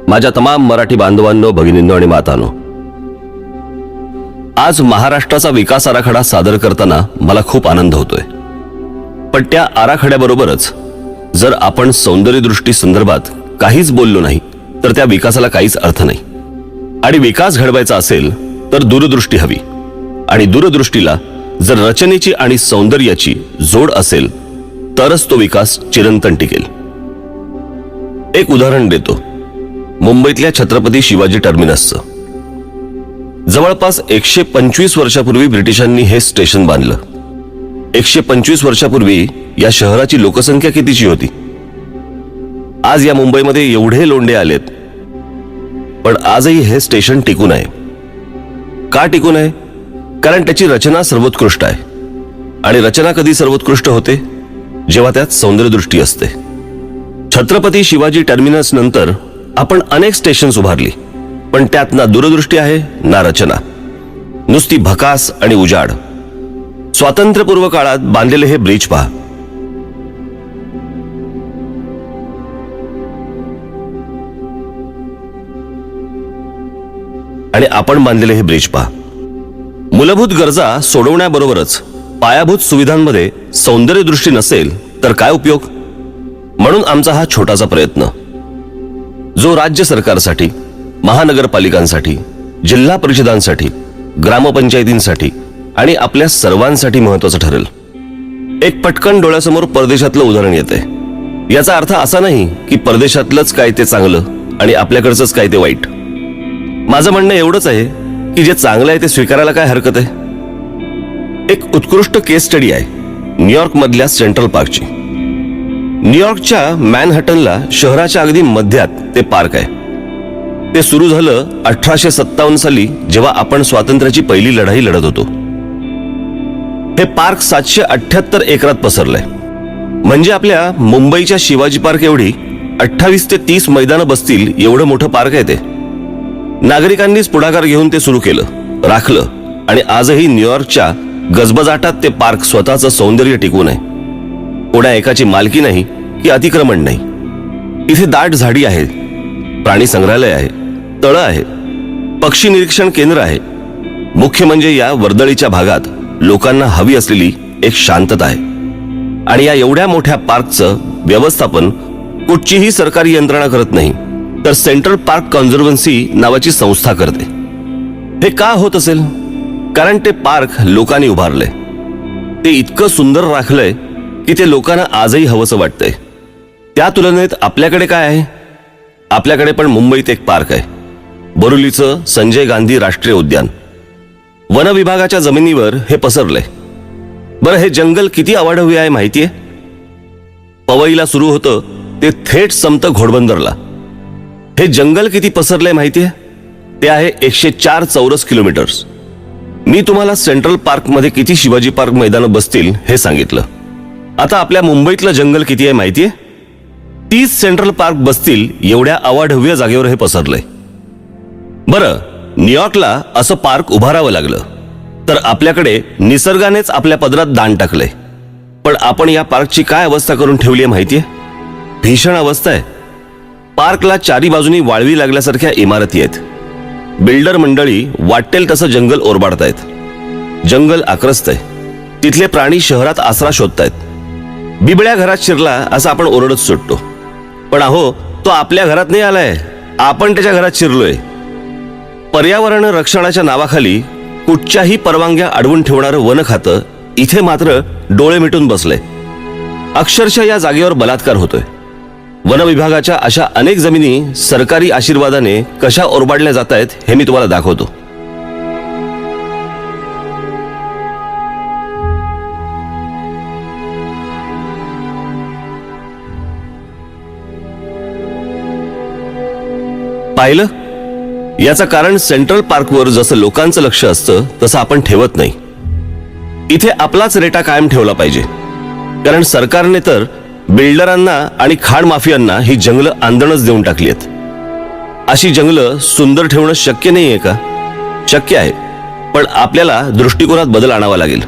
माझ्या तमाम मराठी बांधवांनो, भगिनींनो आणि मातांनो, आज महाराष्ट्राचा विकास आराखडा सादर करताना मला खूप आनंद होतोय. पण त्या आराखड्याबरोबरच जर आपण सौंदर्यदृष्टी संदर्भात काहीच बोललो नाही तर त्या विकासाला काहीच अर्थ नाही. आणि विकास घडवायचा असेल तर दूरदृष्टी हवी, आणि दूरदृष्टीला जर रचनेची आणि सौंदर्याची जोड असेल तरच तो विकास चिरंतन टिकेल. एक उदाहरण देतो, मुंबईतल्या छत्रपती शिवाजी टर्मिनसचं. जवळपास 125 वर्षापूर्वी ब्रिटिशांनी हे स्टेशन बांधलं. 125 वर्षापूर्वी या शहराची लोकसंख्या कितीची होती? आज या मुंबईमध्ये एवढे लोंढे आलेत, पण आजही हे स्टेशन टिकून आहे. का टिकून आहे? कारण त्याची रचना सर्वोत्कृष्ट आहे. आणि रचना कधी सर्वोत्कृष्ट होते? जेव्हा त्यात सौंदर्यदृष्टी असते. छत्रपती शिवाजी टर्मिनस नंतर आपण अनेक स्टेशन्स उभारली, पण त्यात ना दूरदृष्टी आहे ना रचना, नुसती भकास आणि उजाड. स्वातंत्र्यपूर्व काळात बांधलेले हे ब्रिज पहा. आणि आपण बांधलेले हे ब्रिज पहा. मूलभूत गरजा सोडवण्याबरोबरच पायाभूत सुविधांमध्ये सौंदर्यदृष्टी नसेल तर काय उपयोग? म्हणून आमचा हा छोटासा प्रयत्न, जो राज्य सरकारसाठी, महानगरपालिकांसाठी, जिल्हा परिषदांसाठी, ग्रामपंचायतींसाठी आणि आपल्या सर्वांसाठी महत्वाचं ठरेल. एक पटकन डोळ्यासमोर परदेशातलं उदाहरण येते. याचा अर्थ असा नाही की परदेशातलंच काय ते चांगलं आणि आपल्याकडचंच काय ते वाईट. माझं म्हणणं एवढंच आहे की जे चांगलं आहे ते स्वीकारायला काय हरकत आहे. एक उत्कृष्ट केस स्टडी आहे न्यूयॉर्क मधल्या सेंट्रल पार्कची. न्यूयॉर्कच्या मॅनहॅटनला शहराच्या अगदी मध्यात ते पार्क आहे. ते सुरू झालं 1857 साली, जेव्हा आपण स्वातंत्र्याची पहिली लढाई लढत होतो. हे पार्क 778 एकरात पसरलंय. म्हणजे आपल्या मुंबईच्या शिवाजी पार्क एवढी 28 ते 30 मैदानं बसतील एवढं मोठं पार्क आहे ते. नागरिकांनीच पुढाकार घेऊन ते सुरू केलं, राखलं, आणि आजही न्यूयॉर्कच्या गजबजाटात ते पार्क स्वतःचं सौंदर्य टिकवून आहे. कोणा एकाची मालकी नाही की अतिक्रमण नाही. इथे दाट झाडी आहे, प्राणी संग्रहालय आहे, तळं आहे, पक्षी निरीक्षण केंद्र आहे. मुख्य म्हणजे या वर्दळीच्या भागात लोकांना हवी असलेली एक शांतता आहे. आणि या एवढ्या मोठ्या पार्कचं व्यवस्थापन कुठचीही सरकारी यंत्रणा करत नाही, तर सेंट्रल पार्क कन्झर्वन्सी नावाची संस्था करते. हे का होत असेल? कारण ते पार्क लोकांनी उभारलंय. ते इतकं सुंदर राखलंय की ते लोकांना आजही हवंसं वाटतंय. त्या तुलनेत आपल्याकडे काय आहे? आपल्याकडे पण मुंबईत एक पार्क आहे, बोरिवलीचं संजय गांधी राष्ट्रीय उद्यान. वन विभागाच्या जमिनीवर हे पसरलंय. बरं, हे जंगल किती अवाढव्य आहे माहितीये? पवईला सुरू होतं ते थेट संपतं घोडबंदरला. हे जंगल किती पसरलंय माहितीये? ते आहे 104 चौरस किलोमीटर्स. मी तुम्हाला सेंट्रल पार्क मध्ये किती शिवाजी पार्क मैदानं बसतील हे सांगितलं. आता आपल्या मुंबईतलं जंगल किती आहे माहितीये? 30 सेंट्रल पार्क बसतील एवढ्या अवाढव्य जागेवर हे पसरलंय. बरं, न्यूयॉर्कला असं पार्क उभारावं लागलं तर आपल्याकडे निसर्गानेच आपल्या पदरात दान टाकलंय. पण आपण या पार्कची काय अवस्था करून ठेवली आहे माहितीये? भीषण अवस्था आहे. पार्कला चारी बाजूनी वाळवी लागल्यासारख्या इमारती आहेत. बिल्डर मंडळी वाटेल तसं जंगल ओरबाडतायत. जंगल आक्रस्तय. तिथले प्राणी शहरात आसरा शोधतायत. बिबळ्या घरात शिरला असं आपण ओरडत सुटतो, पण अहो, तो आपल्या घरात नाही आलाय, आपण त्याच्या घरात शिरलोय. पर्यावरण रक्षणाच्या नावाखाली कुठच्याही परवानग्या अडवून ठेवणारं वन खातं इथे मात्र डोळे मिटून बसलंय. अक्षरशः या जागेवर बलात्कार होतोय. वन विभागाच्या अशा अनेक जमिनी सरकारी आशीर्वादाने कशा ओरबाडल्या जात आहेत हे मी तुम्हाला दाखवतो. पाहिलं? याचं कारण सेंट्रल पार्कवर जसं लोकांचं लक्ष असतं तसं आपण ठेवत नाही. इथे आपलाच रेटा कायम ठेवला पाहिजे, कारण सरकारने तर बिल्डरांना आणि खाण माफियांना ही जंगलं आंदणच देऊन टाकली आहेत. अशी जंगलं सुंदर ठेवणं शक्य नाहीये का? शक्य आहे, पण आपल्याला दृष्टिकोनात बदल आणावा लागेल.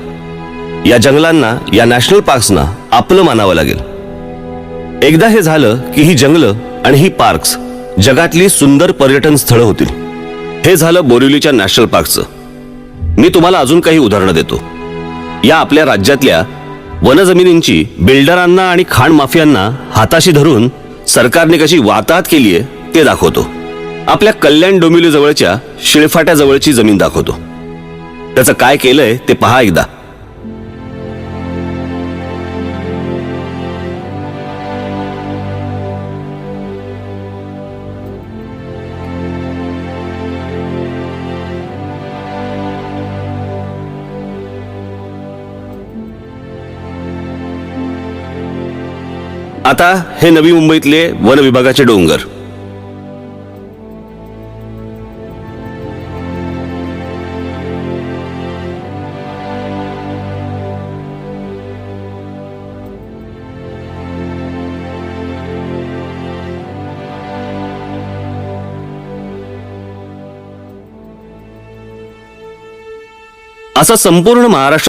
या जंगलांना, या नॅशनल पार्क्सना आपलं मानावं लागेल. एकदा हे झालं की ही जंगलं आणि ही पार्क्स जगातली सुंदर पर्यटन स्थळं होतील. हे झालं बोरिवलीच्या नॅशनल पार्कचं. मी तुम्हाला अजून काही उदाहरणं देतो. या आपल्या राज्यातल्या वनजमिनींची बिल्डरांना आणि खाण माफियांना हाताशी धरून सरकारने कशी वाताहत केली आहे ते दाखवतो. आपल्या कल्याण डोंबिवली जवळच्या शिळफाट्या जवळची जमीन दाखवतो. त्याचं काय केलंय ते पहा एकदा. आता हे नवी मुंबईतले वन विभागाचे डोंगर. असं संपूर्ण महाराष्ट्र